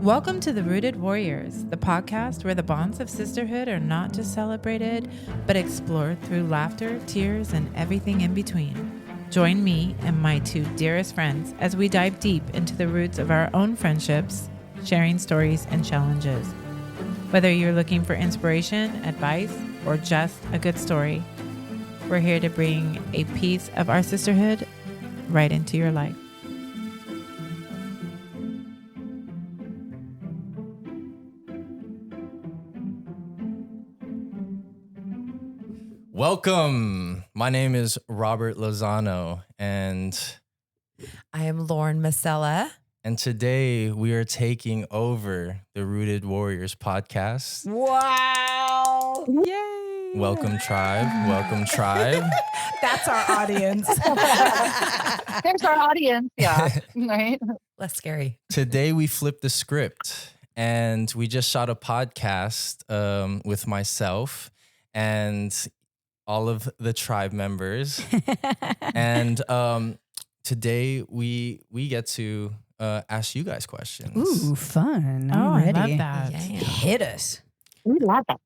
Welcome to The Rooted Warriors, the podcast where the bonds of sisterhood are not just celebrated, but explored through laughter, tears, and everything in between. Join me and my two dearest friends as we dive deep into the roots of our own friendships, sharing stories and challenges. Whether you're looking for inspiration, advice, or just a good story, we're here to bring a piece of our sisterhood right into your life. Welcome. My name is Robert Lozano, and I am Lauren Massella. and today we are taking over the Rooted Warriors podcast. Wow. Yay! Welcome, tribe. Welcome, tribe. That's our audience. There's our audience. Yeah. Right. Less scary. Today we flipped the script, and we just shot a podcast with myself and all of the tribe members. And today we get to ask you guys questions. Ooh, fun. Oh, I'm ready. I love that. Yeah. Hit us. We love it.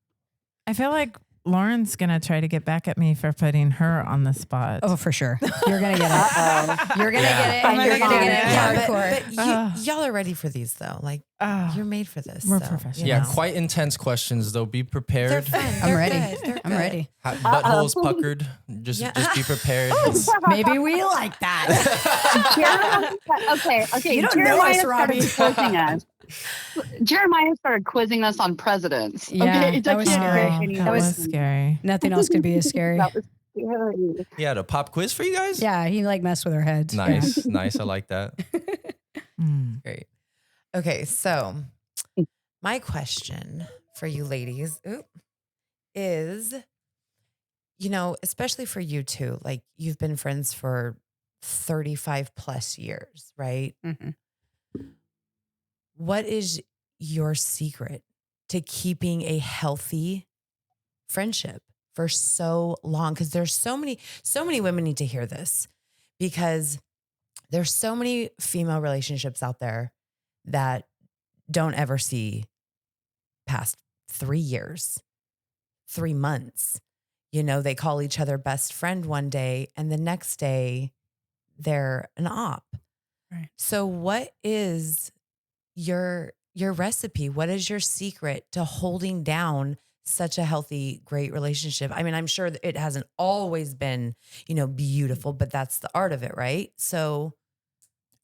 I feel like Lauren's going to try to get back at me for putting her on the spot. Oh, for sure. You're going to get it. You're going to Yeah. get it. I'm And gonna you're going to get get it it. hardcore. But y'all are ready for these, though. Like, Oh, you're made for this. We're so, professional. Yeah, know. quite intense questions though. Be They're prepared. fun. I'm They're ready. good. They're I'm good. ready. Buttholes puckered. Just be prepared. It's- Maybe we like that. Okay. You don't know Jeremiah us, Robbie. started quizzing us. Jeremiah started quizzing us on presidents. Yeah, okay, that was I can't scary. get any that more. was scary. Nothing else could be as scary. That was scary. He had a pop quiz for you guys? Yeah, he like messed with our heads. Nice, nice. I like that. Great. Okay, so my question for you ladies is, especially for you two, like you've been friends for 35 plus years, right? Mhm. What is your secret to keeping a healthy friendship for so long? Because there's so many women need to hear this, because there's so many female relationships out there that don't ever see past 3 years, 3 months. They call each other best friend one day and the next day they're an op. Right. So what is your recipe? What is your secret to holding down such a healthy, great relationship? I mean, I'm sure that it hasn't always been, beautiful, but that's the art of it, right? So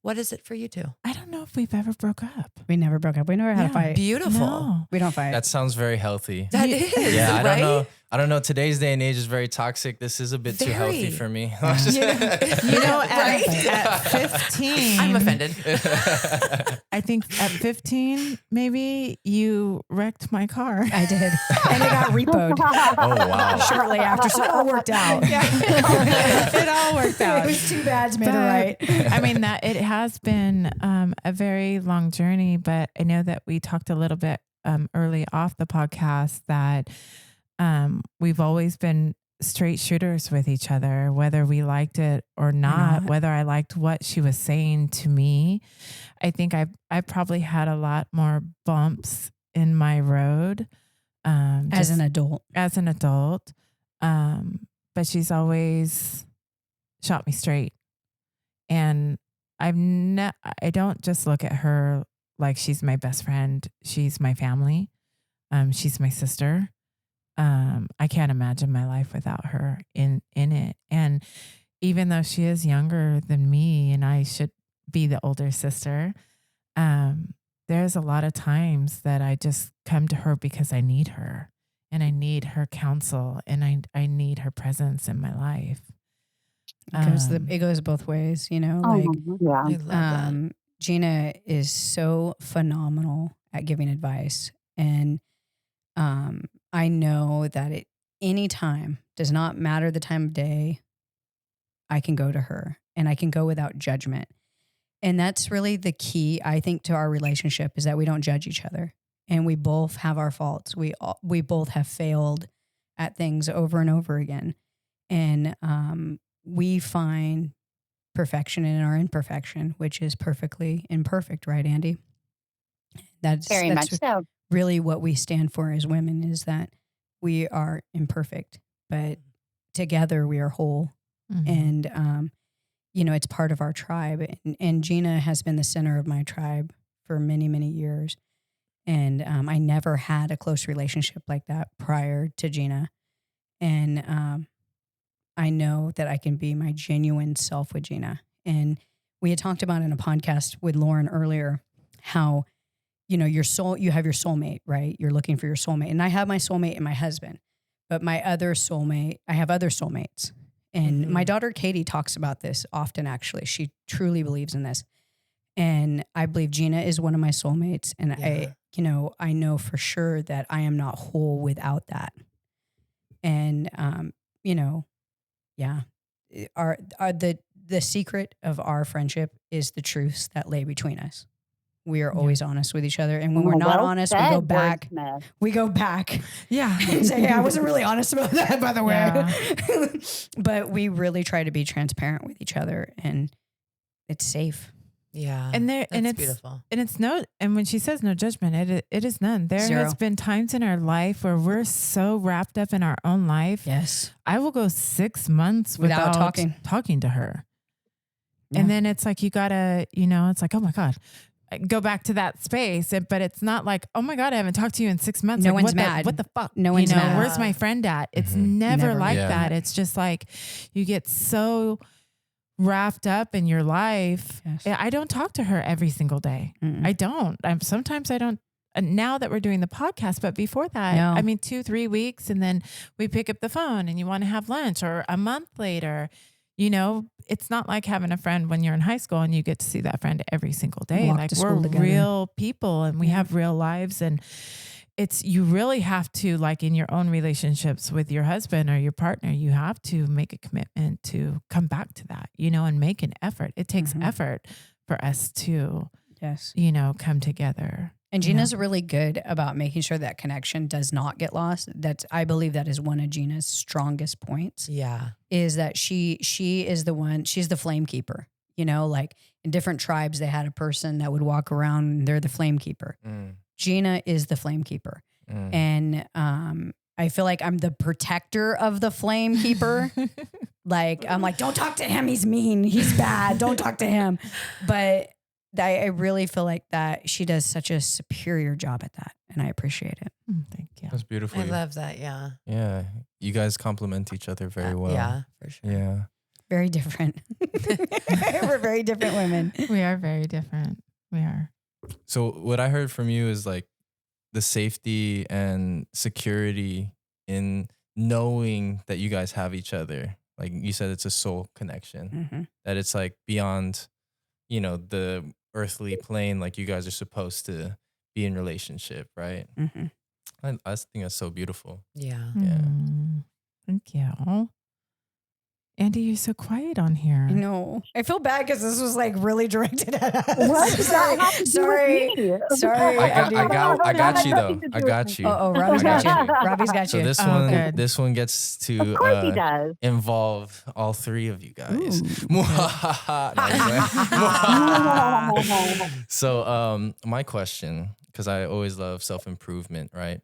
what is it for you two? I don't know if we've ever broke up. We never broke up. We never had a fight. Beautiful. No. We don't fight. That sounds very healthy. That is, Yeah, I right? don't know. I don't know. Today's day and age is very toxic. This is a bit too healthy Very. for me. At Right? 15, I'm offended. I think at 15, maybe you wrecked my car. I did. And it got repoed Oh wow. shortly after. So it all worked out. It all worked It out. was too bad to make it But, right. I mean, that it has been a very long journey, but I know that we talked a little bit early off the podcast that we've always been straight shooters with each other, whether we liked it or not, whether I liked what she was saying to me. I think I probably had a lot more bumps in my road As an adult. but she's always shot me straight. And I don't just look at her like she's my best friend. She's my family. She's my sister. I can't imagine my life without her in it. And even though she is younger than me and I should be the older sister, there's a lot of times that I just come to her because I need her and I need her counsel and I need her presence in my life. It goes both ways, Yeah. I love that. Gina is so phenomenal at giving advice. And I know that at any time, does not matter the time of day, I can go to her and I can go without judgment. And that's really the key, I think, to our relationship, is that we don't judge each other. And we both have our faults. We both have failed at things over and over again. And we find perfection in our imperfection, which is perfectly imperfect, right, Andy? That's Very much so. really what we stand for as women, is that we are imperfect, but together we are whole. Mhm. And, it's part of our tribe. And Gina has been the center of my tribe for many, many years. And I never had a close relationship like that prior to Gina. And I know that I can be my genuine self with Gina. And we had talked about in a podcast with Lauren earlier how, your soul, you have your soulmate, right? You're looking for your soulmate. And I have my soulmate and my husband, but my other soulmate, I have other soulmates. And my daughter Katie talks about this often, actually. She truly believes in this. And I believe Gina is one of my soulmates. And I know for sure that I am not whole without that. And, the secret of our friendship is the truths that lay between us. We are always honest with each other. And when we're not Well honest, said, we go back. wordsmith. We go back Yeah. and say, hey, I wasn't really honest about that, by the way. Yeah. But we really try to be transparent with each other, and it's safe. Yeah. And that's it's beautiful. And when she says no judgment, it is none. There Zero. has been times in our life where we're so wrapped up in our own life. Yes. I will go 6 months Without without talking to her. Yeah. And then it's like, you gotta, it's like, oh my God, go back to that space. But it's not like, oh my God, I haven't talked to you in 6 months. No Like, one's mad. What the fuck? No one's mad. Where's my friend at? It's Mhm. never Never. like Yeah. that. It's just like, you get so wrapped up in your life. Yes. I don't talk to her every single day. Mm-mm. I don't. Sometimes I don't. Now that we're doing the podcast, but before that, No. 2-3 weeks, and then we pick up the phone and you want to have lunch, or a month later. It's not like having a friend when you're in high school and you get to see that friend every single day. Walk Like, to we're school together. real people and we Yeah. have real lives, and you really have to, like in your own relationships with your husband or your partner, you have to make a commitment to come back to that, and make an effort. It takes Mhm. effort for us to, Yes. come together. And you know? Gina's really good about making sure that connection does not get lost. I believe that is one of Gina's strongest points, Yeah. is that she is the one, she's the flame keeper. Like in different tribes, they had a person that would walk around and they're the flame keeper. Mm, Gina is the flame keeper. mm. And I feel like I'm the protector of the flame keeper. Like, I'm like, don't talk to him. He's mean. He's bad. Don't talk to him. But I really feel like that she does such a superior job at that. And I appreciate it. Thank you. That's beautiful. I love that. Yeah. Yeah. You guys complement each other very well. Yeah, for sure. Yeah. Very different. We're very different women. We are very different. We are. So what I heard from you is like the safety and security in knowing that you guys have each other. Like you said, it's a soul connection, Mm-hmm. that it's like beyond, the earthly plane. Like you guys are supposed to be in relationship, right? Mm-hmm. I think that's so beautiful. Yeah. Yeah. Thank you. Andy, you're so quiet on here. I know. I feel bad because this was like really directed at us. What does that have to do Sorry. with me? Sorry. I got you though. I got you. Oh, Robbie's got you. I got you. Robbie's got So you. this Oh, good. this one gets Of to course he does. involve all three of you guys. Ooh. So my question, because I always love self-improvement, right?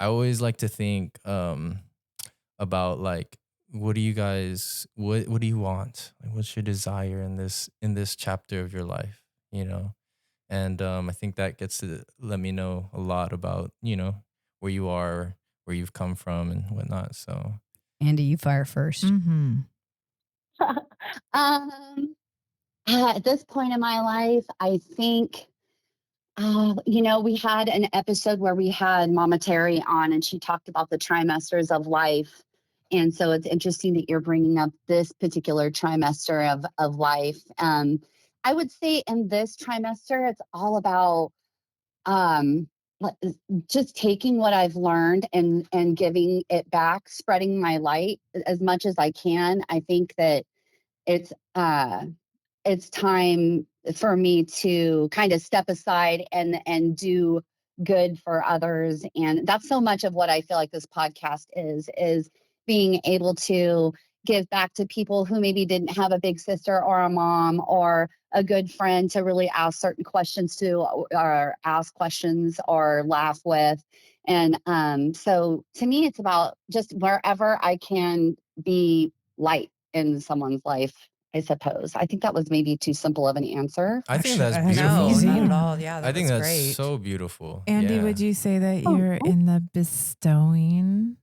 I always like to think about like, what do you guys, what do you want? Like, what's your desire in this chapter of your life, And I think that gets to let me know a lot about, where you are, where you've come from and whatnot. So Andy, you fire first. Mm-hmm. At this point in my life, I think, we had an episode where we had Mama Terry on, and she talked about the trimesters of life. And so it's interesting that you're bringing up this particular trimester of life. I would say in this trimester, it's all about just taking what I've learned and giving it back, spreading my light as much as I can. I think that it's time for me to kind of step aside and do good for others. And that's so much of what I feel like this podcast is being able to give back to people who maybe didn't have a big sister or a mom or a good friend to really ask certain questions to, or ask questions or laugh with. And so to me, it's about just wherever I can be light in someone's life, I suppose. I think that was maybe too simple of an answer. I think that's Actually, beautiful. No, Easy. not at all. Yeah, I think was that's great. so beautiful. Andy, Yeah. would you say that Oh, you're in the bestowing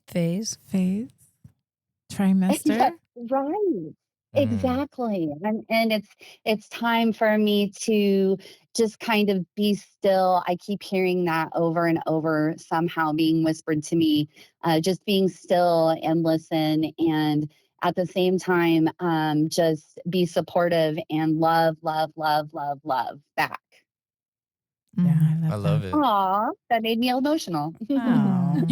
Phase. phase? Trimester? Yeah, right. Exactly. And it's time for me to just kind of be still. I keep hearing that over and over, somehow being whispered to me, just being still and listen. And at the same time, just be supportive and love, love, love, love, love back. I I love that. it. Aw, that made me emotional. Oh. I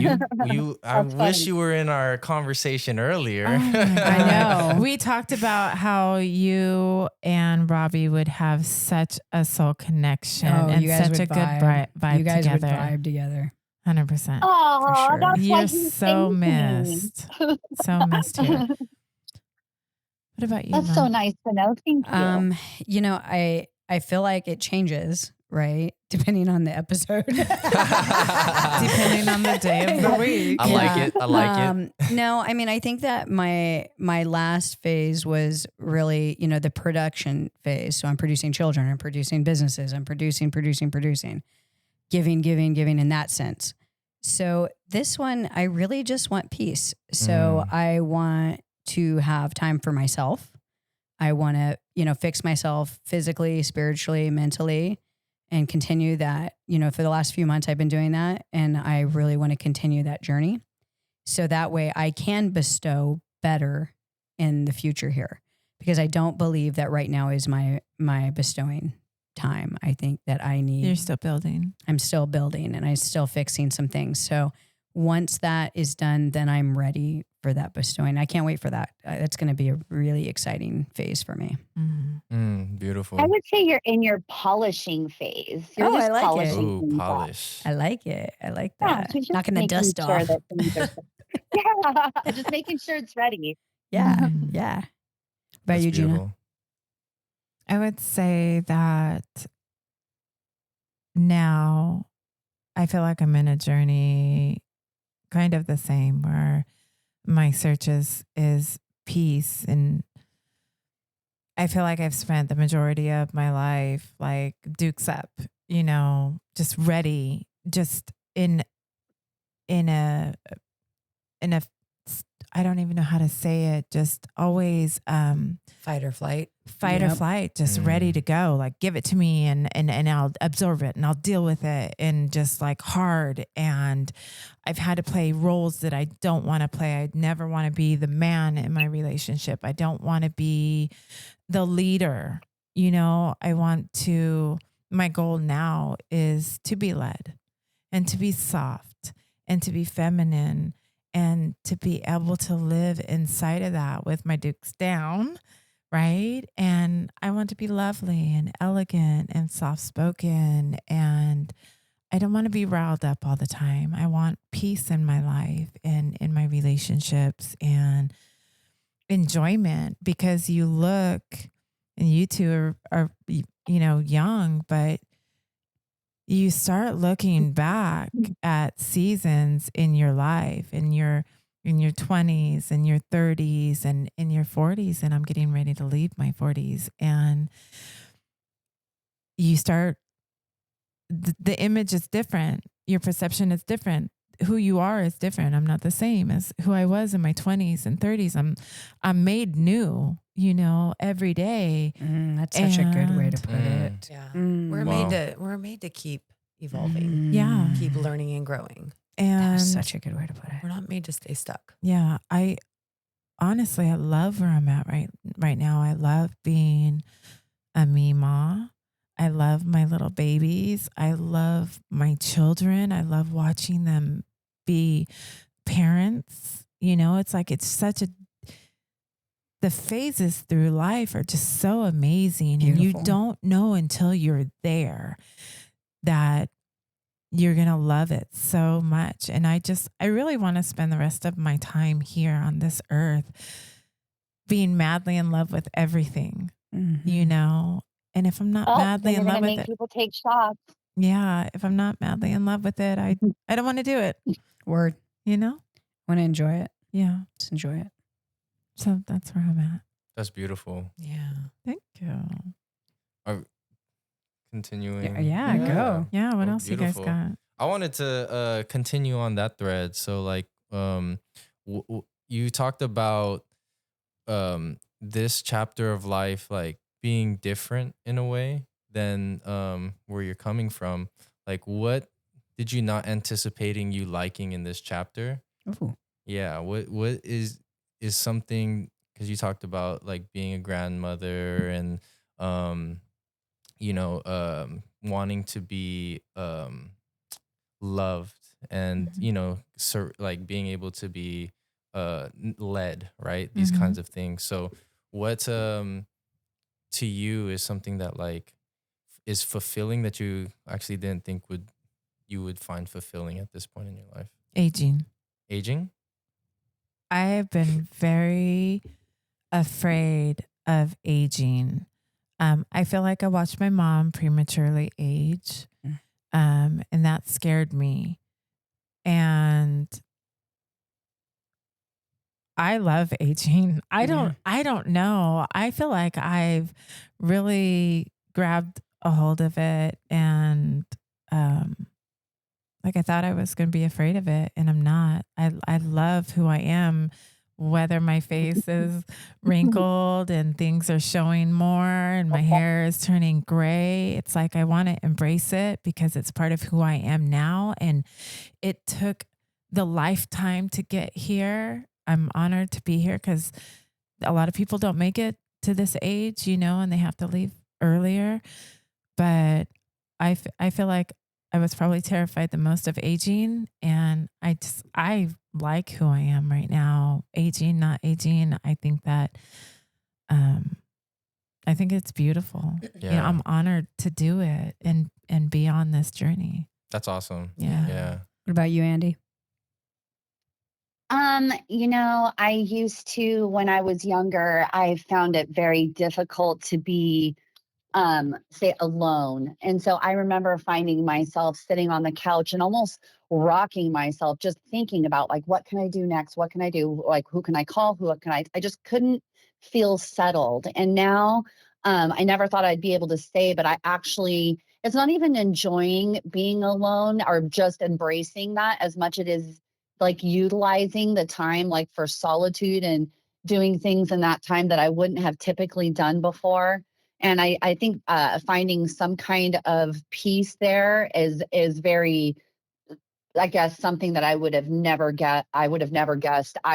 That's wish funny. you were in our conversation earlier. Oh my God. I know. We talked about how you and Robbie would have such a soul connection and you guys such would a good vibe You guys together. would vibe together. 100%. Aw, sure. that's You're what you so think to me. missed. So missed here. What about you, That's so Lon? nice to know. Thank you. You know, I feel like it changes, right? Depending on the episode. Depending on the day of the week. I like it. I like it. No, I mean, I think that my last phase was really, you know, the production phase. So I'm producing children, I'm producing businesses, I'm producing, giving in that sense. So this one, I really just want peace. So I want to have time for myself. I want to, you know, fix myself physically, spiritually, mentally, and continue that. You know, for the last few months, I've been doing that, and I really want to continue that journey. So that way I can bestow better in the future here, because I don't believe that right now is my bestowing time. I think that You're still building. I'm still building and I'm still fixing some things. So once that is done, then I'm ready for that bestowing. I can't wait for that. That's going to be a really exciting phase for me. Beautiful. I would say you're in your polishing phase. You're Oh, just I like it. polishing Ooh, things off. polish. I like it. I like Yeah, that. so just Knocking the making dust sure off. that things are yeah, just making sure it's ready. Yeah. Mhm. Yeah. About That's you, Gina? beautiful. I would say that now I feel like I'm in a journey kind of the same, where my search is peace. And I feel like I've spent the majority of my life like dukes up, you know, just ready, just in a I don't even know how to say it, just always Fight or flight. fight or flight, just ready to go. Like, give it to me and I'll absorb it and I'll deal with it, and just like hard. And I've had to play roles that I don't want to play. I never want to be the man in my relationship. I don't want to be the leader. You know, my goal now is to be led and to be soft and to be feminine and to be able to live inside of that with my dukes down. Right. And I want to be lovely and elegant and soft spoken. And I don't want to be riled up all the time. I want peace in my life and in my relationships and enjoyment, because you look, and you two are you know, young, but you start looking back at seasons in your life, in your 20s and your 30s and in your 40s, and I'm getting ready to leave my 40s, and you start the image is different, your perception is different, who you are is different. I'm not the same as who I was in my 20s and 30s. I'm made new, you know, every day. That's such a good way to put it. Yeah. Wow. We're made to keep evolving. Yeah. Keep learning and growing. And That's such a good way to put it. We're not made to stay stuck. yeah, I honestly, I love where I'm at right now. I love being a Mima. I love my little babies. I love my children. I love watching them be parents. You know, it's like the phases through life are just so amazing. Beautiful. And you don't know until you're there that you're going to love it so much. And I really want to spend the rest of my time here on this earth being madly in love with everything, you know? And if I'm not Oh, madly then in you're love gonna with make it, people take shots. yeah, if I'm not madly in love with it, I don't want to do it, Word. you know? Want to enjoy it. Yeah. Just enjoy it. So that's where I'm at. That's beautiful. Yeah. Thank you. Continuing. Yeah, go. Yeah. What Oh, else you guys beautiful. got? I wanted to continue on that thread. So like, you talked about this chapter of life like being different in a way than where you're coming from. Like, what did you not anticipating you liking in this chapter? Ooh. Yeah. What is something, because you talked about like being a grandmother and wanting to be loved and like being able to be led, right? These kinds of things. So what to you is something that like is fulfilling that you actually didn't think you would find fulfilling at this point in your life? Aging. I've been very afraid of aging. I feel like I watched my mom prematurely age, and that scared me. And I love aging. I don't know. I feel like I've really grabbed a hold of it, and like I thought I was going to be afraid of it, and I'm not. I love who I am, whether my face is wrinkled and things are showing more and my hair is turning gray. It's like I want to embrace it because it's part of who I am now. And it took the lifetime to get here. I'm honored to be here because a lot of people don't make it to this age, you know, and they have to leave earlier. But I feel like I was probably terrified the most of aging, and I like who I am right now. Aging, not aging. I think that, I think it's beautiful. Yeah. You know, I'm honored to do it and be on this journey. That's awesome. Yeah. What about you, Andy? You know, I used to, when I was younger, I found it very difficult to be say alone. And so I remember finding myself sitting on the couch and almost rocking myself, just thinking about like, what can I do next? What can I do? Like, who can I call? Who can I just couldn't feel settled. And now I never thought I'd be able to say, but I actually, it's not even enjoying being alone or just embracing that as much as it is like utilizing the time like for solitude and doing things in that time that I wouldn't have typically done before. And I think finding some kind of peace there is very, I guess, something that I would have never guessed I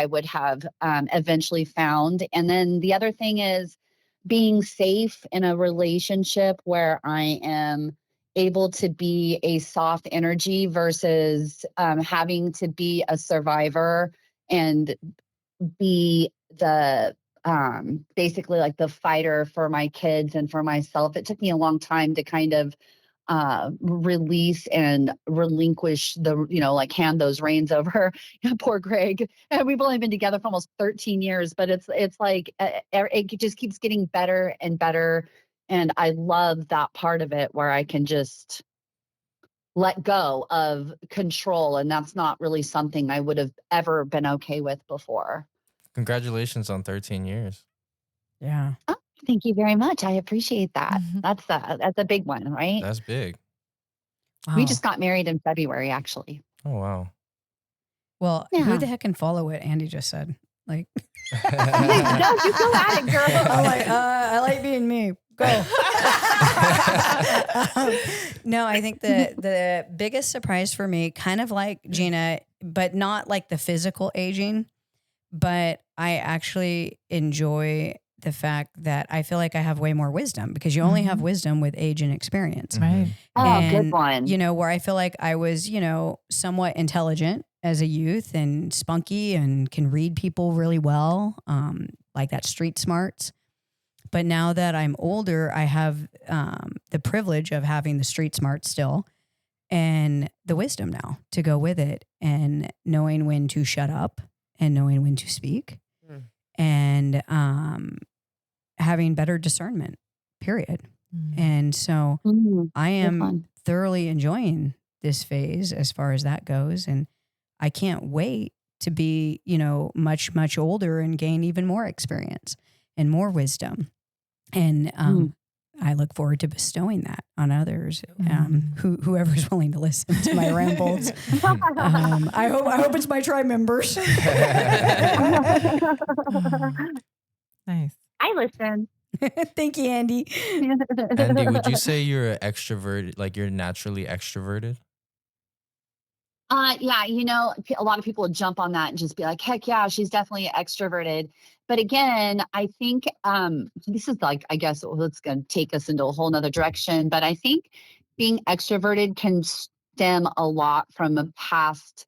would have eventually found. And then the other thing is being safe in a relationship where I am able to be a soft energy versus having to be a survivor and be the basically like the fighter for my kids and for myself. It took me a long time to kind of release and relinquish the, you know, like hand those reins over. Poor Greg. And we've only been together for almost 13 years, but it's like it just keeps getting better and better. And I love that part of it where I can just let go of control. And that's not really something I would have ever been okay with before. Congratulations on 13 years. Yeah. Oh, thank you very much. I appreciate that. Mhm. That's a big one, right? That's big. Wow. We just got married in February, actually. Oh, wow. Well, Yeah. who the heck can follow what Andy just said? Like, No, you go at it, girl. I'm like, I like being me. Go. No, I think the biggest surprise for me, kind of like Gina, but not like the physical aging, but I actually enjoy the fact that I feel like I have way more wisdom because you only have wisdom with age and experience. Right. Oh, And, good one. You know, where I feel like I was, you know, somewhat intelligent as a youth and spunky and can read people really well, like that street smarts. But now that I'm older, I have the privilege of having the street smarts still and the wisdom now to go with it and knowing when to shut up and knowing when to speak. and having better discernment, period. And so I am thoroughly enjoying this phase as far as that goes. And I can't wait to be, much, much older and gain even more experience and more wisdom. And I look forward to bestowing that on others, whoever's willing to listen to my rambles. I hope it's my tribe members. Nice. I listen. Thank you, Andy. Andy, would you say you're an extrovert? Like you're naturally extroverted? Yeah, a lot of people would jump on that and just be like, heck yeah, she's definitely extroverted. But again, I think this is like, I guess it's going to take us into a whole nother direction. But I think being extroverted can stem a lot from a past,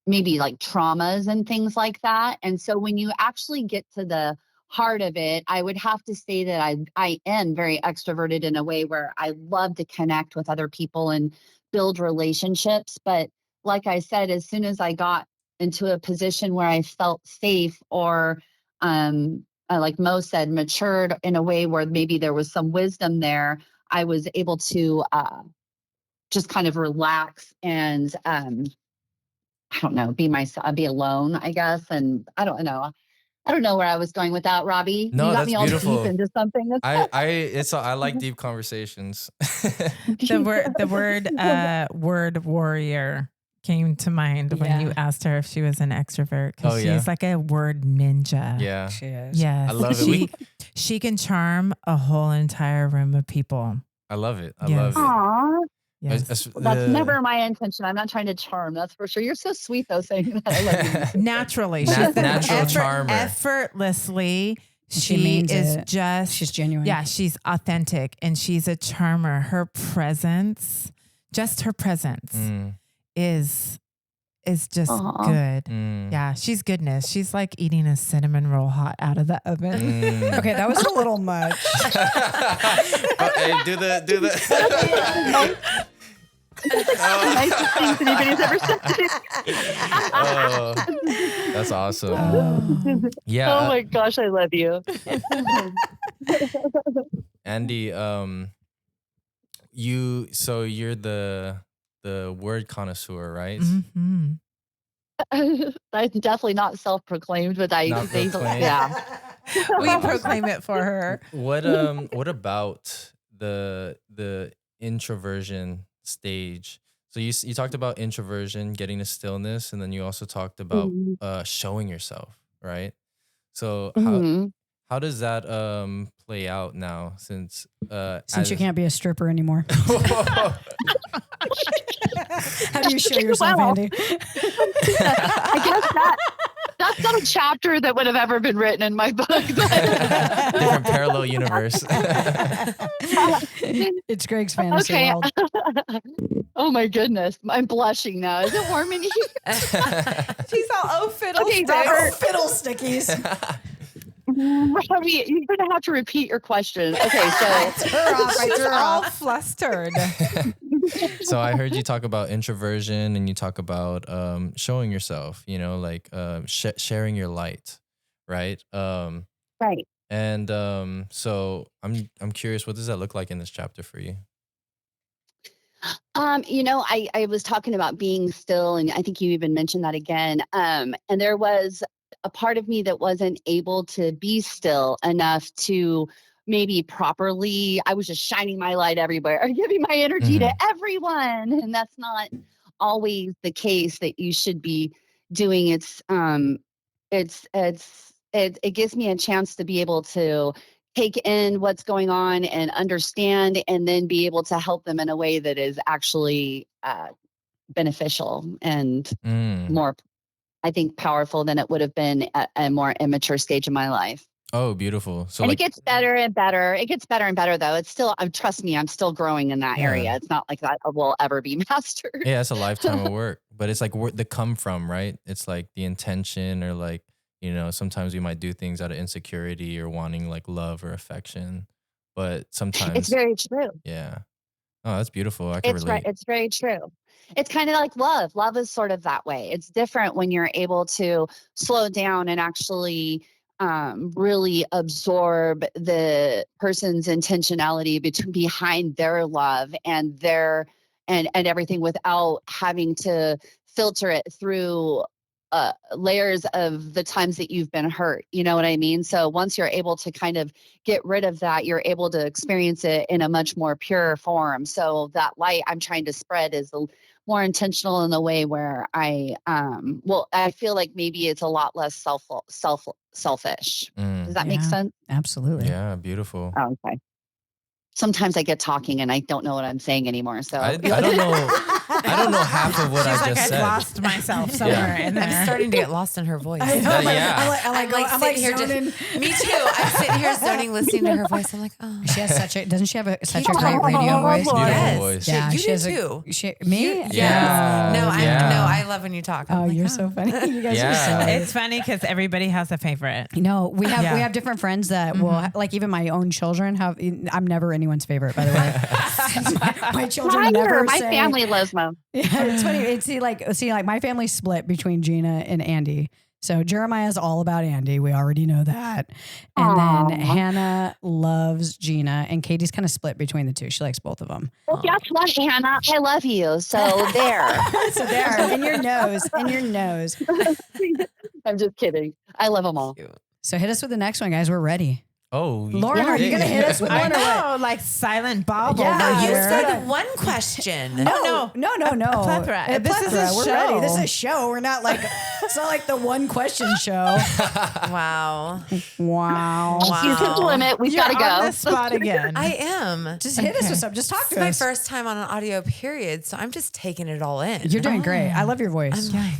maybe like traumas and things like that. And so when you actually get to the heart of it, I would have to say that I am very extroverted in a way where I love to connect with other people and build relationships. But like I said, as soon as I got into a position where I felt safe or like Mo said, matured in a way where maybe there was some wisdom there, I was able to just kind of relax and I don't know, be myself, be alone, I guess. And I don't know where I was going with that, Robbie. No, you got that's me all beautiful. deep into something. I like deep conversations. The word warrior came to mind when you asked her if she was an extrovert, because she's like a word ninja. Yeah. She is. Yes. I love it. She can charm a whole entire room of people. I love it. I Yes. love it. Aw. Yes. That's never my intention. I'm not trying to charm. That's for sure. You're so sweet though, saying that. I love you. Naturally. Natural charmer. Effortlessly. She means is it. just, she's genuine. Yeah, she's authentic and she's a charmer. Her presence, just her presence is just good. Yeah, she's goodness. She's like eating a cinnamon roll hot out of the oven. Okay, that was a little much. Hey, do the. Nicest things anybody's ever said. Oh, that's awesome. Yeah. Oh my gosh, I love you. Andy, you're the word connoisseur, right? Mm-hmm. I'm definitely not self-proclaimed, but yeah. We proclaim it for her. What about the introversion stage? So you talked about introversion, getting to stillness, and then you also talked about showing yourself, right? So how does that play out now since you can't be a stripper anymore? How do you show yourself, Andy? I guess that's not a chapter that would have ever been written in my book. Different parallel universe. It's Greg's fantasy world. Oh my goodness, I'm blushing now. Is it warm in here? She's all fiddlesticks. Robert. Fiddlestickies. Robbie, you're going to have to repeat your question. Okay, so She's all flustered. So I heard you talk about introversion and you talk about showing yourself, like sharing your light, right? right. And so I'm curious, what does that look like in this chapter for you? I was talking about being still, and I think you even mentioned that again. And there was a part of me that wasn't able to be still enough to maybe properly. I was just shining my light everywhere, giving my energy to everyone, and that's not always the case that you should be doing. It gives me a chance to be able to take in what's going on and understand, and then be able to help them in a way that is actually beneficial and more, I think, powerful than it would have been at a more immature stage of my life. Oh, beautiful. So it gets better and better. It gets better and better, though. It's still, trust me, I'm still growing in that area. It's not like that will ever be mastered. Yeah, it's a lifetime of work, but it's like where they come from, right? It's like the intention, or like, sometimes we might do things out of insecurity or wanting like love or affection, but sometimes it's very true. Yeah. Oh, that's beautiful. I can It's right. relate. It's very true. It's kind of like love. Love is sort of that way. It's different when you're able to slow down and actually really absorb the person's intentionality behind their love and their and everything without having to filter it through layers of the times that you've been hurt. You know what I mean? So once you're able to kind of get rid of that, you're able to experience it in a much more pure form. So that light I'm trying to spread is more intentional in the way where I feel like maybe it's a lot less selfish. Does that make Yeah. sense? Absolutely. Yeah, beautiful. Oh, okay. Sometimes I get talking and I don't know what I'm saying anymore. So I don't know. I don't know half of what She's I like, just I said. lost myself somewhere in there. I'm starting to get lost in her voice. I know, Yeah. I'm like sitting here zoning. me too. I'm sitting here zoning, listening to her voice. I'm like, oh. She has doesn't she have such a Keep great talking. radio voice? Beautiful Yes. voice. Yeah, you she do has too. Me? Yes. Yeah. No, Yeah. I love when you talk. I'm Oh, like, you're so funny. You guys Yeah. are so. It's funny because everybody has a favorite. No, we have Yeah. different friends that will like even my own children have. I'm never anyone's favorite, by the way. my children never my say. family loves Mo. Yeah, it's funny. It's like my family's split between Gina and Andy. So Jeremiah's all about Andy. We already know that. And then Aw. Hannah loves Gina, and Katie's kind of split between the two. She likes both of them. Well, guess what, Hannah? I love you. So there. So there, in your nose, I'm just kidding. I love them all. So hit us with the next one, guys. We're ready. Oh, Lauren, are you going to hit us with I one or what? know, like silent Bob Yeah, over you here. said one question. No. A plethora. A This is plethora. a We're show. ready. This is a show. We're not like, it's not like the one question show. Wow. Wow. You took the limit. We've You're got to go. on the spot again. I am. Just hit us Okay. with something. Just talk This to is my us. first time on an audio period, so I'm just taking it all in. You're doing great. I love your voice. I'm like,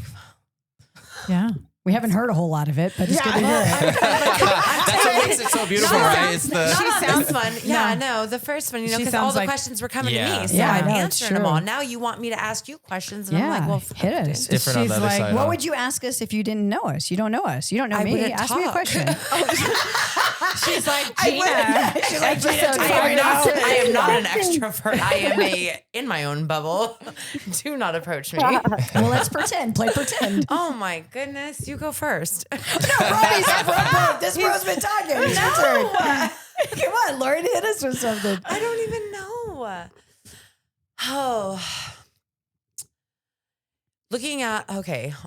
yeah. We haven't heard a whole lot of it, but it's good to hear it. That's what makes it so beautiful, right? It's the Not on sounds- this one. Yeah, no, the first one, She because all sounds the like- questions were coming Yeah. to me. So Yeah, I I'm know, it's answering them true. all. Now you want me to ask you questions. And I'm Yeah, like, well, hit fuck, us. dude. different on She's the other like, side. What huh? would you ask us if you didn't know us? You don't know us. You don't know I me. wouldn't Ask me a talk. question. She's like, I Gina. would. She's like, Gina, Episode talk I am not. about it. I am not an extrovert. I am in my own bubble. Do not approach me. Well, let's pretend. Play pretend. Oh my goodness, you go first. Robbie's this bro's been talking. It's your turn. Come on, Lauren, hit us with something. I don't even know. Oh.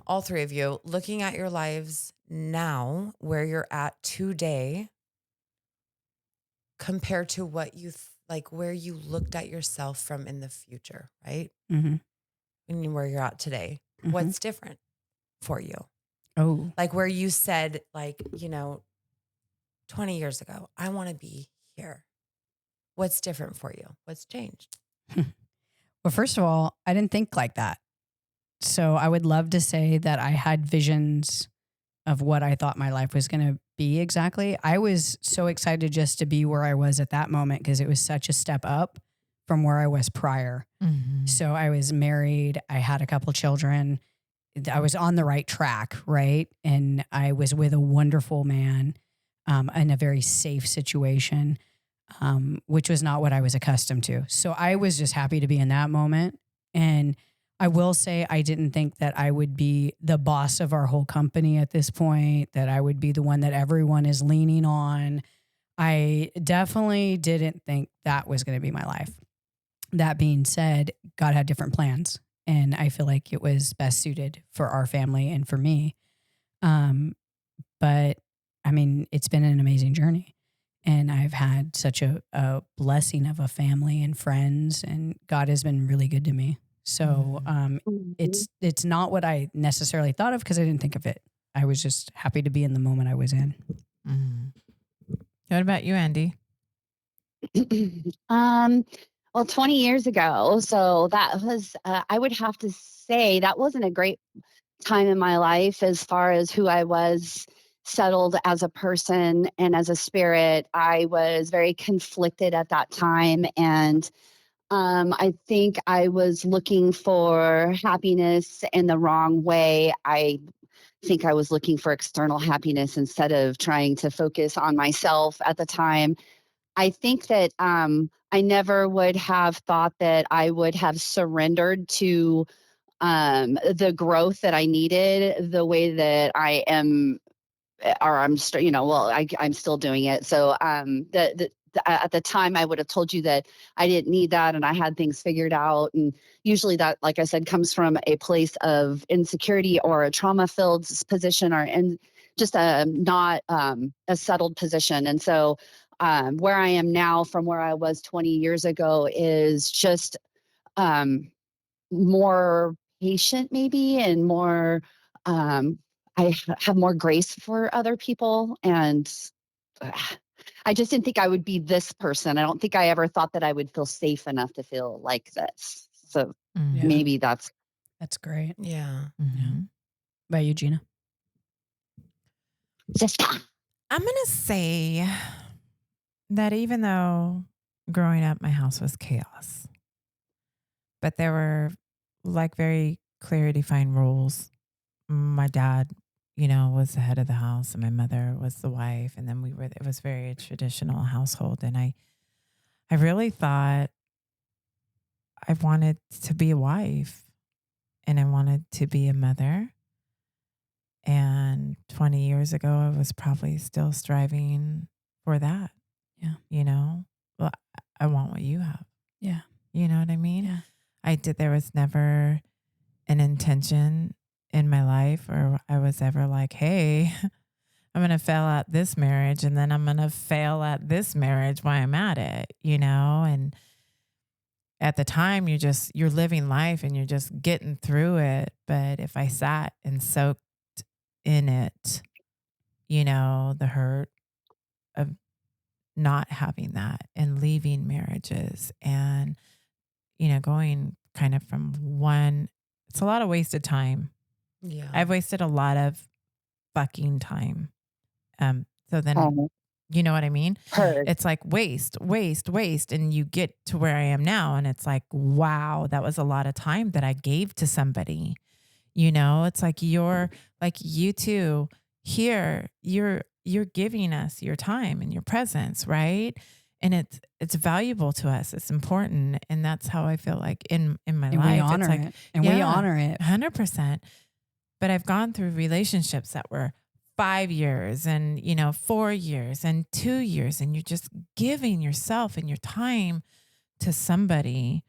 All three of you, looking at your lives now, where you're at today, compared to what you where you looked at yourself from in the future, right? Mm-hmm. And where you're at today, Mhm. what's different for you? Oh, Like where you said, 20 years ago, I want to be here. What's different for you? What's changed? well, first of all, I didn't think like that. So I would love to say that I had visions of what I thought my life was going to be exactly. I was so excited just to be where I was at that moment because it was such a step up from where I was prior. Mhm. So I was married. I had a couple children. I was on the right track, right? And I was with a wonderful man in a very safe situation, which was not what I was accustomed to. So I was just happy to be in that moment. And I will say I didn't think that I would be the boss of our whole company at this point, that I would be the one that everyone is leaning on. I definitely didn't think that was going to be my life. That being said, God had different plans, and I feel like it was best suited for our family and for me. But I mean, it's been an amazing journey, and I've had such a blessing of a family and friends, and God has been really good to me. So it's not what I necessarily thought of because I didn't think of it. I was just happy to be in the moment I was in. Mhm. What about you, Andy? Well, 20 years ago. So that was, I would have to say that wasn't a great time in my life as far as who I was settled as a person and as a spirit. I was very conflicted at that time. And I think I was looking for happiness in the wrong way. I think I was looking for external happiness instead of trying to focus on myself at the time. I think that I never would have thought that I would have surrendered to the growth that I needed the way that I am, or I'm, well, I'm still doing it. So at the time I would have told you that I didn't need that and I had things figured out. And usually that, like I said, comes from a place of insecurity or a trauma-filled position, or in just a not a settled position. And so where I am now from where I was 20 years ago is just more patient maybe, and more have more grace for other people. And I just didn't think I would be this person. I don't think I ever thought that I would feel safe enough to feel like this. So Yeah. maybe that's great. Yeah. Mm-hmm. By you, Gina? just I'm going to say that even though growing up, my house was chaos, but there were like very clear defined rules. My dad, was the head of the house and my mother was the wife. And then it was very a traditional household. And I really thought I wanted to be a wife and I wanted to be a mother. And 20 years ago, I was probably still striving for that. Yeah. Well, I want what you have. Yeah. You know what I mean? Yeah. There was never an intention in my life, or I was ever like, hey, I'm going to fail at this marriage and then I'm going to fail at this marriage while I'm at it, and at the time you're living life and you're just getting through it. But if I sat and soaked in it, the hurt of not having that and leaving marriages and, going kind of from one, it's a lot of wasted time. Yeah. I've wasted a lot of fucking time. So then, you know what I mean? heard. It's like waste. And you get to where I am now. And it's like, wow, that was a lot of time that I gave to somebody. It's like you two here, you're giving us your time and your presence, right? And it's valuable to us. It's important. And that's how I feel like in my And life. we honor it's like, it. And we honor it. 100%. But I've gone through relationships that were 5 years and, 4 years and 2 years. And you're just giving yourself and your time to somebody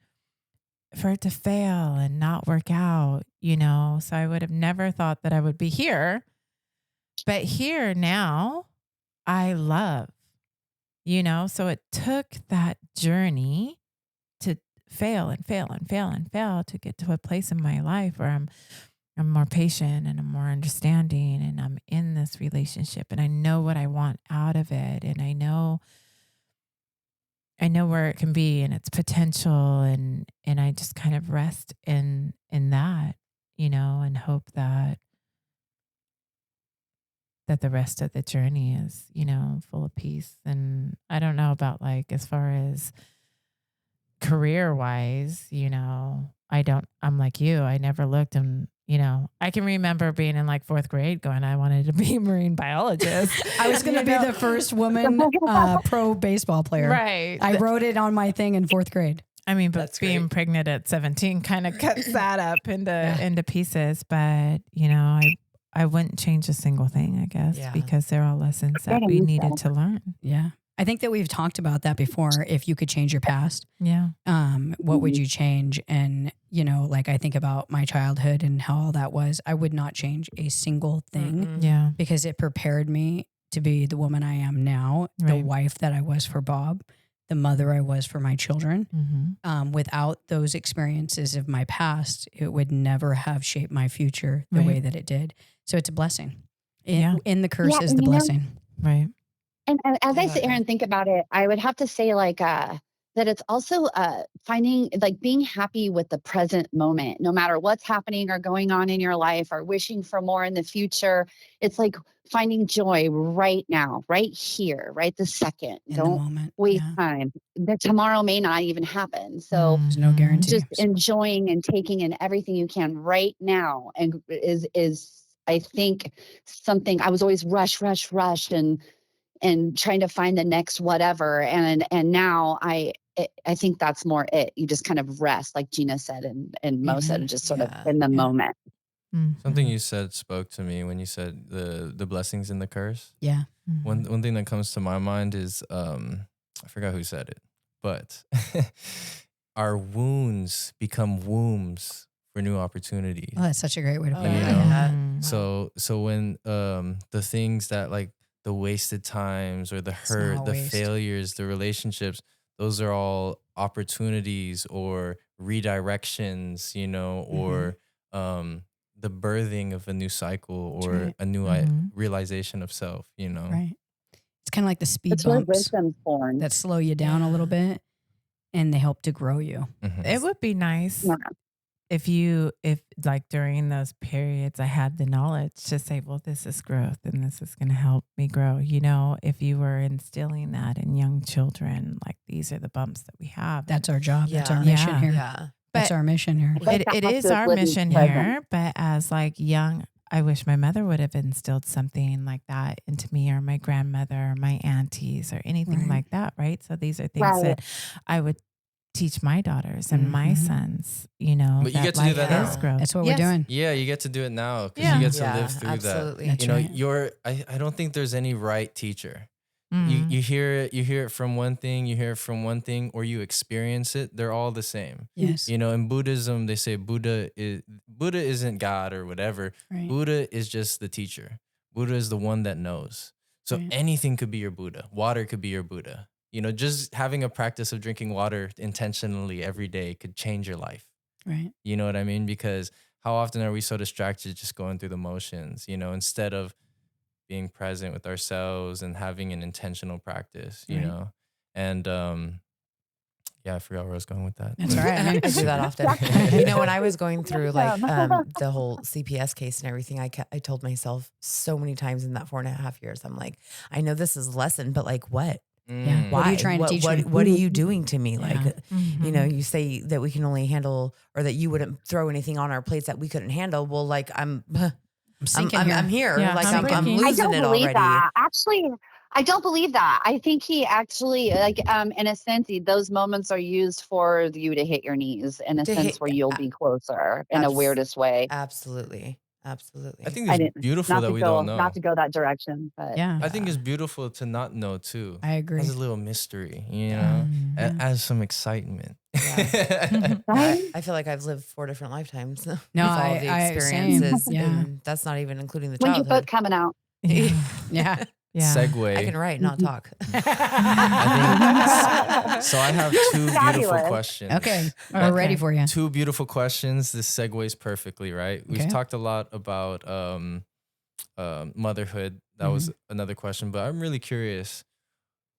for it to fail and not work out, So I would have never thought that I would be here. But here now, I love, So it took that journey to fail and fail and fail and fail to get to a place in my life where I'm more patient and I'm more understanding and I'm in this relationship and I know what I want out of it. And I know where it can be and its potential. And I just kind of rest in that, and hope that the rest of the journey is, full of peace. And I don't know about like, as far as career wise, I'm like you, I never looked and, I can remember being in like 4th grade going, I wanted to be a marine biologist. I was going to be the first woman pro baseball player. Right. I wrote it on my thing in 4th grade. I mean, but That's being great. pregnant at 17 kind of cuts that up into pieces. But, I wouldn't change a single thing, I guess, Yeah. because they're all lessons that we needed to learn. Yeah. I think that we've talked about that before. If you could change your past, Yeah. what would you change? And, like I think about my childhood and how all that was, I would not change a single thing Yeah. because it prepared me to be the woman I am now, the Right. wife that I was for Bob, the mother I was for my children. Mm-hmm. Without those experiences of my past, it would never have shaped my future the Right. way that it did. So it's a blessing. Yeah. In the curse Yeah, is and the you know- blessing. Right. And as I I sit love here it. and think about it, I would have to say like that it's also finding, like, being happy with the present moment, no matter what's happening or going on in your life or wishing for more in the future. It's like finding joy right now, right here, right this second. In the Don't moment. waste Yeah. time. That tomorrow may not even happen. So There's no Mhm. guarantee. just enjoying and taking in everything you can right now, and is I think something I was always rushed, and and trying to find the next whatever. And now I think that's more it. You just kind of rest, like Gina said, and Mo said, just sort of in the moment. Something you said spoke to me when you said the blessings and the curse. Yeah. One thing that comes to my mind is I forgot who said it, but our wounds become wombs for new opportunities. Oh, that's such a great way to put it. Yeah. So when the things that like the wasted times or the hurt, the failures, the relationships, those are all opportunities or redirections, you know, or the birthing of a new cycle or a new realization of self, you know. Right. It's kind of like the speed It's where bumps wisdom's born. that slow you down a little bit and they help to grow you. It would be nice Yeah. if like during those periods I had the knowledge to say, well, this is growth and this is going to help me grow. You know, if you were instilling that in young children, like these are the bumps that we have. That's our job. That's our Yeah. mission here. Yeah. That's our mission here. It is our mission here, but as like young, I wish my mother would have instilled something like that into me, or my grandmother, or my aunties, or anything like that, right? So these are things that I would teach my daughters and my sons, you know. But you get to do that now. Growth. That's what we're doing. Yeah, you get to do it now because you get to live through absolutely. that. That's You know, right. I don't think there's any right teacher. You hear it from one thing, you hear it from one thing, or you experience it. They're all the same. Yes. You know, in Buddhism, they say Buddha isn't God or whatever. Right. Buddha is just the teacher. Buddha is the one that knows. So anything could be your Buddha. Water could be your Buddha. You know, just having a practice of drinking water intentionally every day could change your life. Right. You know what I mean? Because how often are we so distracted just going through the motions, you know, instead of being present with ourselves and having an intentional practice, you know? And I forgot where I was going with that. That's all right. I do that often. You know, when I was going through like the whole CPS case and everything, I told myself so many times in that 4.5 years, I'm like, I know this is a lesson, but like what? Yeah. Why? What are you trying to teach me? What are you doing to me? Yeah. Like, you know, you say that we can only handle, or that you wouldn't throw anything on our plates that we couldn't handle. Well, like I'm here. Yeah, like I'm I'm breaking. losing I don't it believe already. that. Actually, I don't believe that. I think he actually, like, in a sense, those moments are used for you to hit your knees in a sense where you'll be closer in a weirdest way. Absolutely. Absolutely. I think it's beautiful that we don't know. Not to go that direction, but I think it's beautiful to not know too. I agree. As a little mystery, you know, as some excitement. I feel like I've lived 4 different lifetimes. No, with all the experiences. same. Yeah. And that's not even including the when's your childhood. book coming out? Yeah. Segue. I can write, not talk. So I have two beautiful questions. Okay. We're ready for you. Two beautiful questions. This segues perfectly, right? We've talked a lot about motherhood. That was another question, but I'm really curious.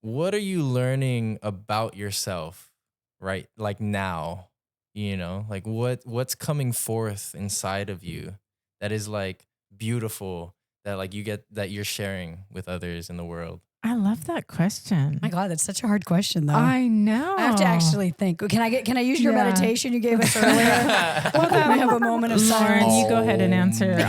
What are you learning about yourself, right? Like now, you know, like what's coming forth inside of you that is like beautiful, that like you get, that you're sharing with others in the world? I love that question. My God, that's such a hard question, though. I know. I have to actually think. Can I use your meditation you gave us earlier? Well, then we have a moment of Lauren, silence. you go ahead and answer. Also.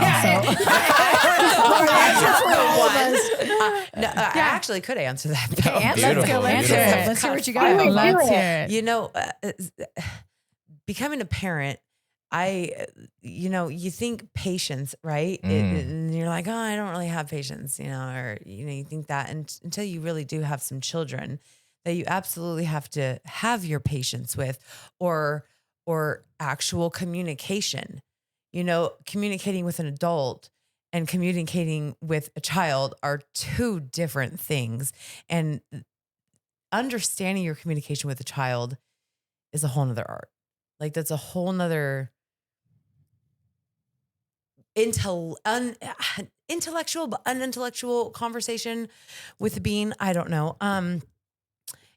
I actually could answer that. though. Let's go. Answer it. Let's hear what you got. Let's hear it. You know, becoming a parent, you think patience, right? And you're like, oh, I don't really have patience, you know, or, you know, you think that until you really do have some children that you absolutely have to have your patience with, or actual communication. You know, communicating with an adult and communicating with a child are two different things. And understanding your communication with a child is a whole nother art. Like that's a whole nother intellectual but unintellectual conversation with a being. I don't know. And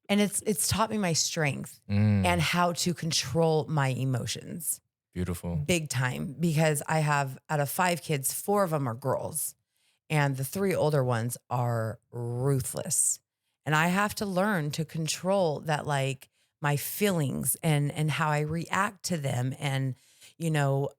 it's taught me my strength and how to control my emotions. Beautiful. Big time, because I have, out of 5 kids, 4 of them are girls, and the 3 older ones are ruthless. And I have to learn to control that, like my feelings and how I react to them. And, you know,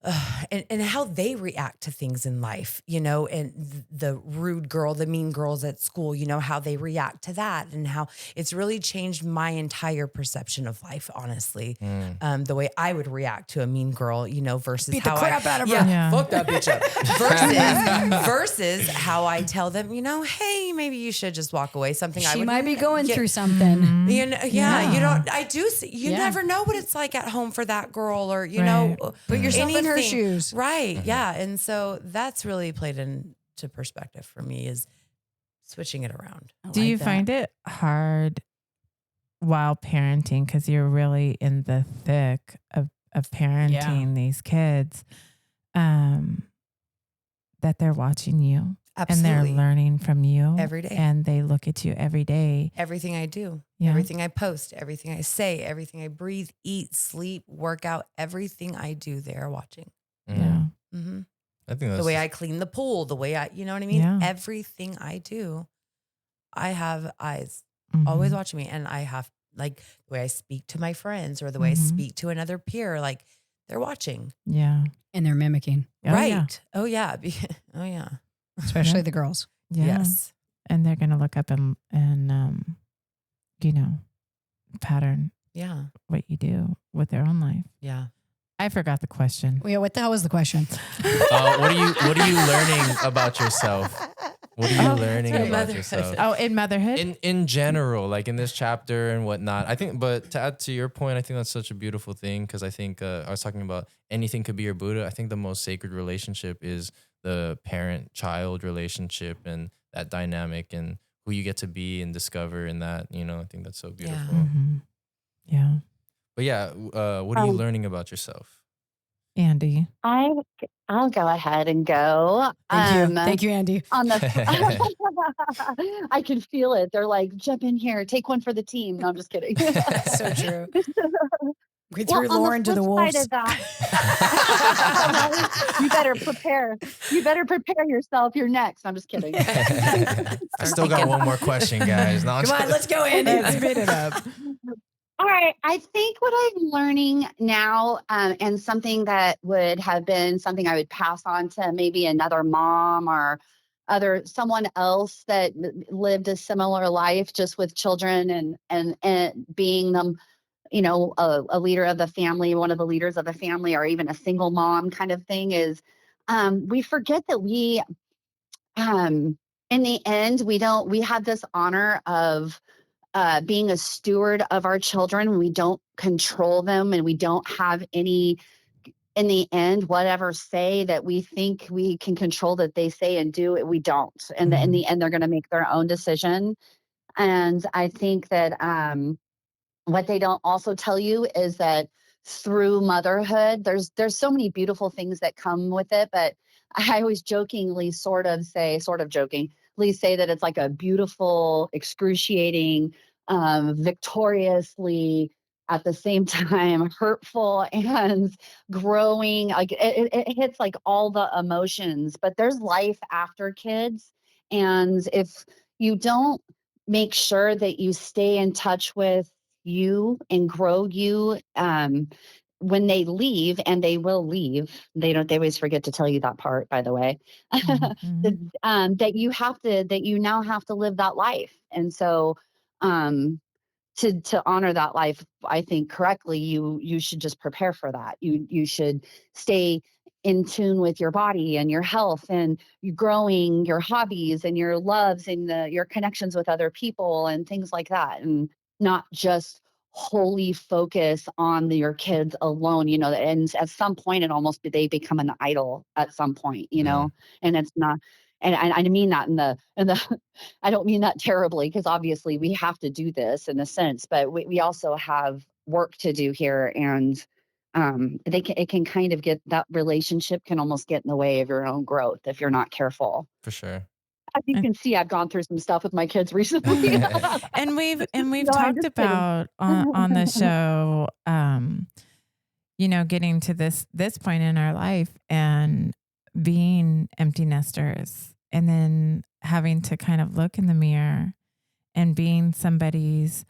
and how they react to things in life, you know, and the rude girl, the mean girls at school, you know, how they react to that, and how it's really changed my entire perception of life, honestly. The way I would react to a mean girl, you know, versus Beat how the crap out of her. yeah, fuck that bitch up. Versus how I tell them, you know, hey, maybe you should just walk away. Something I She would might be going get- through something. You know, you don't. I do. You Yeah. never know what it's like at home for that girl, or you Right. know, Put yourself in her anything. shoes. Right. Yeah. And so that's really played into perspective for me, is switching it around. Do you find it hard while parenting, because you're really in the thick of parenting these kids, that they're watching you Absolutely. and they're learning from you Every day. and they look at you every day? Everything I do, Yeah. everything I post, everything I say, everything I breathe, eat, sleep, work out, everything I do, they're watching. Yeah. Mm-hmm. I think that's The way I clean the pool, the way you know what I mean? Yeah. Everything I do, I have eyes Mhm. always watching me. And I have, like, the way I speak to my friends, or the way I Mhm. speak to another peer, like, they're watching. Yeah. And they're mimicking, Oh, right. yeah. Oh, yeah. Oh, yeah. especially Yeah. the girls. Yeah. Yes. And they're going to look up and you know, pattern Yeah. what you do with their own life. Yeah. I forgot the question. Yeah, what the hell was the question? what are you learning about yourself? What are you Oh, learning that's right. about Motherhood. yourself? Oh, in motherhood? In general, like in this chapter and whatnot. I think, but to add to your point, I think that's such a beautiful thing, because I think I was talking about anything could be your Buddha. I think the most sacred relationship is the parent-child relationship, and that dynamic, and who you get to be and discover in that. You know, I think that's so beautiful. Mhm. Yeah. But yeah, what are you learning about yourself? Andy. I'll go ahead and go. Thank you, Andy. On the, I can feel it. They're like, jump in here, take one for the team. No, I'm just kidding. So true. We Well, threw on Lauren to the flip side wolves. of that, you better prepare. You better prepare yourself. You're next. I'm just kidding. I still got one more question, guys. No, I'm Come on, just- let's go, Andy. Speed it up. All right. I think what I'm learning now, and something that would have been something I would pass on to maybe another mom or someone else that lived a similar life, just with children and being them, you know, a leader of the family, one of the leaders of the family, or even a single mom kind of thing, is we forget that in the end, we have this honor of being a steward of our children. We don't control them, and we don't have any, in the end, whatever say that we think we can control that they say and do, we don't. And in the end, they're going to make their own decision. And I think that what they don't also tell you is that through motherhood, there's so many beautiful things that come with it. But I always jokingly sort of say that it's like a beautiful, excruciating, victoriously, at the same time, hurtful and growing. Like it hits like all the emotions, but there's life after kids. And if you don't make sure that you stay in touch with you and grow you, when they leave, and they will leave, they always forget to tell you that part, by the way, Mhm. that you now have to live that life. And so to honor that life, I think correctly, you should just prepare for that. You should stay in tune with your body and your health, and you growing your hobbies and your loves and your connections with other people and things like that, and not just wholly focus on your kids alone. You know, and at some point, they become an idol at some point. You know, and it's not. And I mean that in the I don't mean that terribly, because obviously we have to do this in a sense, but we also have work to do here. And it can kind of that relationship can almost get in the way of your own growth if you're not careful. For sure. As you can see, I've gone through some stuff with my kids recently. And we've No, I'm talked just kidding. about on the show, you know, getting to this point in our life and being empty nesters, and then having to kind of look in the mirror and being somebody's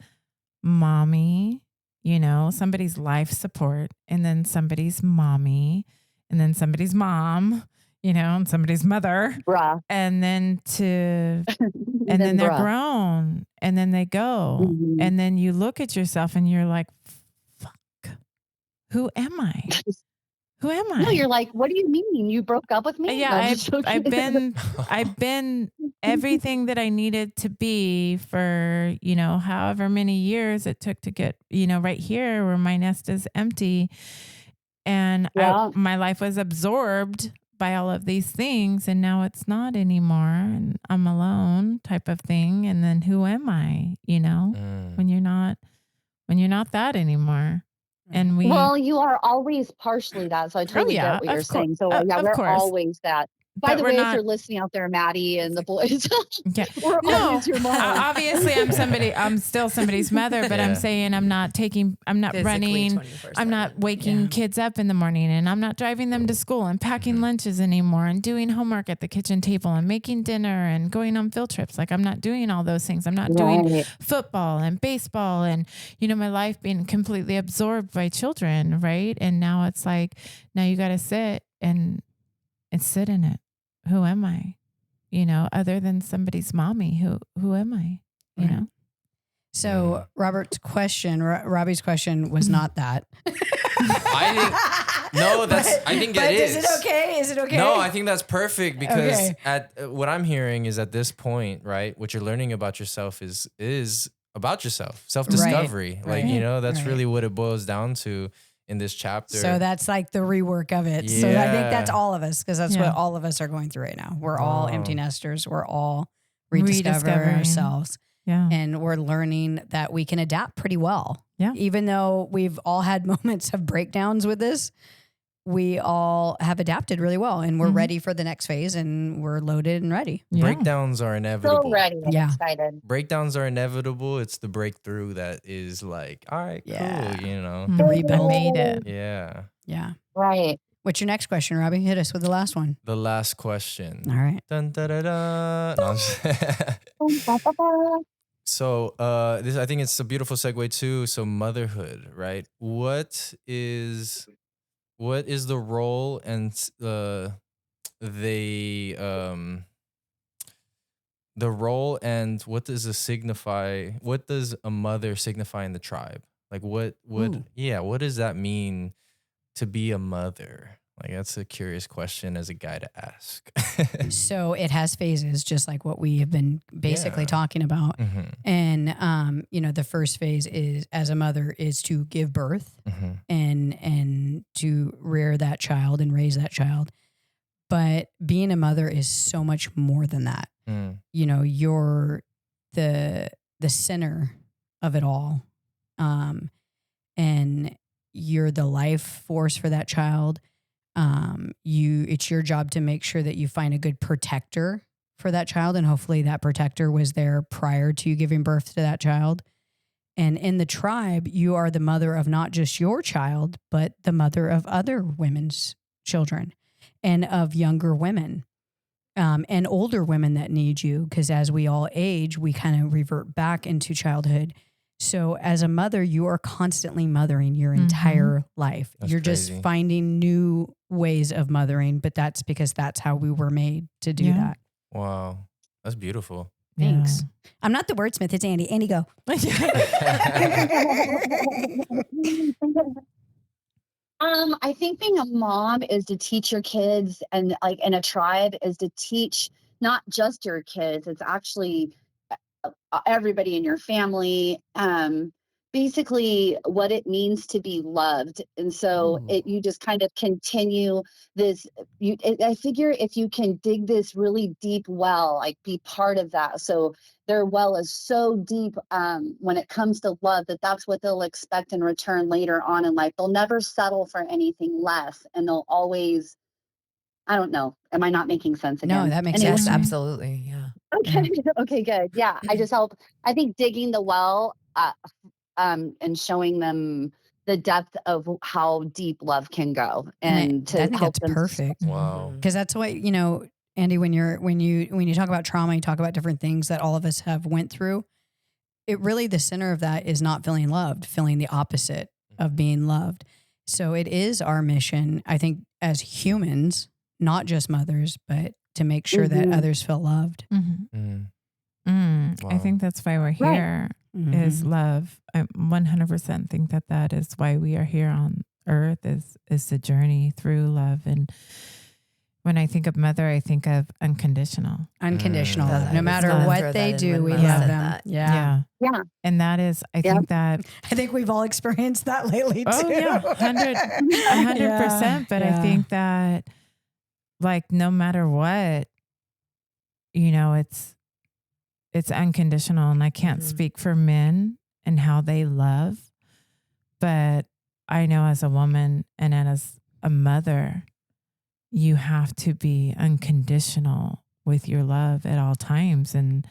mommy, you know, somebody's life support, and then somebody's mommy, and then somebody's mom, and somebody's mother, Bruh. and then and Then then they're bruh. grown, and then they go, Mhm. and then you look at yourself and you're like, fuck, who am I? Who am I? No, you're like, what do you mean? You broke up with me? Yeah, No, I'm just joking. I've been everything that I needed to be for, however many years it took to get, right here where my nest is empty. And Yeah. my life was absorbed by all of these things, and now it's not anymore, and I'm alone type of thing. And then who am I, when you're not that anymore? And Well, you are always partially that. So I totally yeah, get what you're of saying. So of we're course. always that. By But the we're way, if not- you're listening out there, Maddie and the boys, Yeah. we're No, always your mom. obviously I'm still somebody's mother, but I'm Yeah. saying I'm not Physically running, 24/7. I'm not waking kids up in the morning, and I'm not driving them to school and packing lunches anymore and doing homework at the kitchen table and making dinner and going on field trips. Like, I'm not doing all those things. I'm not doing Right. football and baseball and, my life being completely absorbed by children. Right. And now it's like, now you got to sit and sit in it. Who am I? Other than somebody's mommy, who am I? You know? So Robbie's question was not that. I think it is. Is it okay? Is it okay? No, I think that's perfect because Okay. what I'm hearing is at this point, right, what you're learning about yourself is about yourself, self-discovery. Right. That's Right. really what it boils down to in this chapter. So that's like the rework of it. So I think that's all of us, because that's what all of us are going through right now. We're all empty nesters. We're all rediscovering ourselves. Yeah. And we're learning that we can adapt pretty well. Yeah. Even though we've all had moments of breakdowns with this, we all have adapted really well, and we're ready for the next phase, and we're loaded and ready. Yeah. Breakdowns are inevitable. So ready and Yeah. excited. Breakdowns are inevitable. It's the breakthrough that is like, all right, Yeah. cool, The rebuild. made it. Yeah. Yeah. Right. What's your next question, Robbie? Hit us with the last one. The last question. All right. Dun, da, da, da. No, I'm just- So this, I think it's a beautiful segue too. So motherhood, right? What is the role and the role, and what does a mother signify in the tribe? Like what does that mean to be a mother? Like, that's a curious question as a guy to ask. So it has phases, just like what we have been basically talking about. Mhm, And the first phase is, as a mother, is to give birth mhm, and to rear that child and raise that child. But being a mother is so much more than that. mm, You're the center of it all. And you're the life force for that child. It's your job to make sure that you find a good protector for that child, and hopefully that protector was there prior to you giving birth to that child. And in the tribe, you are the mother of not just your child, but the mother of other women's children and of younger women, and older women that need you. Because as we all age, we kind of revert back into childhood. So as a mother, you are constantly mothering your entire life. That's You're crazy. just finding new ways of mothering, but that's because that's how we were made to do that. wow, that's beautiful. Thanks. I'm not the wordsmith. It's Andy. Andy, go. I think being a mom is to teach your kids, and like in a tribe is to teach not just your kids, it's actually everybody in your family, basically what it means to be loved. And so you just kind of continue this. I figure if you can dig this really deep well, like be part of that. So their well is so deep when it comes to love, that's what they'll expect in return later on in life. They'll never settle for anything less, and they'll always, I don't know. Am I not making sense again? No, that makes Anyway. sense. Yes, absolutely. Yeah. Okay. Okay, good. Yeah. I think digging the well, and showing them the depth of how deep love can go, and I to think help that's them. perfect. Wow. Because that's what, Andy, when you talk about trauma, you talk about different things that all of us have went through. It really, the center of that is not feeling loved, feeling the opposite of being loved. So it is our mission, I think, as humans, not just mothers, but to make sure that others feel loved. Mm-hmm. Wow. I think that's why we're here. Is love. I 100% think that is why we are here on earth, is the journey through love. And when I think of mother, I think of unconditional. Unconditional Mm. love. No matter Throw what that they in do, when we Mom love said them. that. Yeah. Yeah. And that is, I think that, I think we've all experienced that lately too. oh yeah, 100%. But I think that, like, no matter what, it's unconditional. And I can't speak for men and how they love, but I know as a woman and as a mother, you have to be unconditional with your love at all times. And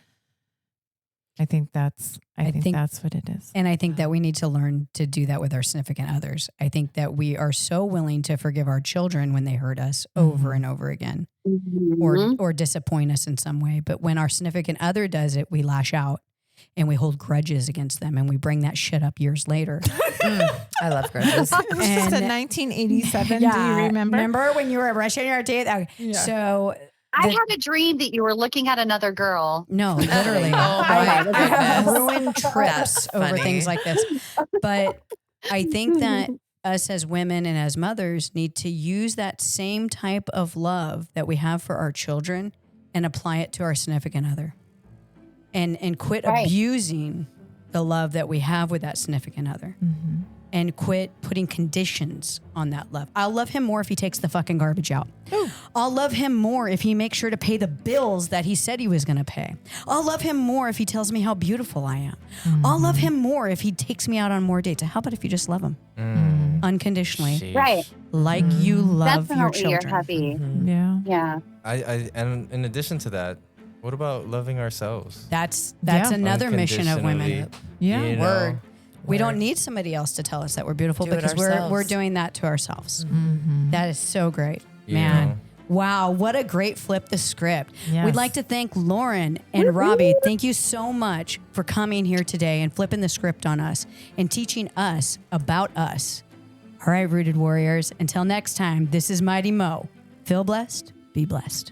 I think that's what it is. And I think that we need to learn to do that with our significant others. I think that we are so willing to forgive our children when they hurt us over and over again, or disappoint us in some way. But when our significant other does it, we lash out and we hold grudges against them, and we bring that shit up years later. I love grudges. It was just in 1987. Do you remember? Remember when you were brushing your teeth? Okay. Yeah. So I had a dream that you were looking at another girl. no, literally. Oh I my have goodness. ruined trips That's over funny. things like this. But I think that us as women and as mothers need to use that same type of love that we have for our children and apply it to our significant other. And quit abusing the love that we have with that significant other. And quit putting conditions on that love. I'll love him more if he takes the fucking garbage out. I'll love him more if he makes sure to pay the bills that he said he was going to pay. I'll love him more if he tells me how beautiful I am. I'll love him more if he takes me out on more dates. How about if you just love him unconditionally, Sheesh. Right. like you love your Definitely, you're children? heavy. Yeah. Yeah. And in addition to that, what about loving ourselves? That's Yeah. another mission of women. Unconditionally, Yeah. you know? Word. We don't need somebody else to tell us that we're beautiful Do it because we're ourselves. doing that to ourselves. Mm-hmm. That is so great. You Man. know. Wow, what a great flip the script. Yes. We'd like to thank Lauren and Robbie. Thank you so much for coming here today and flipping the script on us and teaching us about us. All right, Rooted Warriors, until next time, this is Mighty Mo. Feel blessed, be blessed.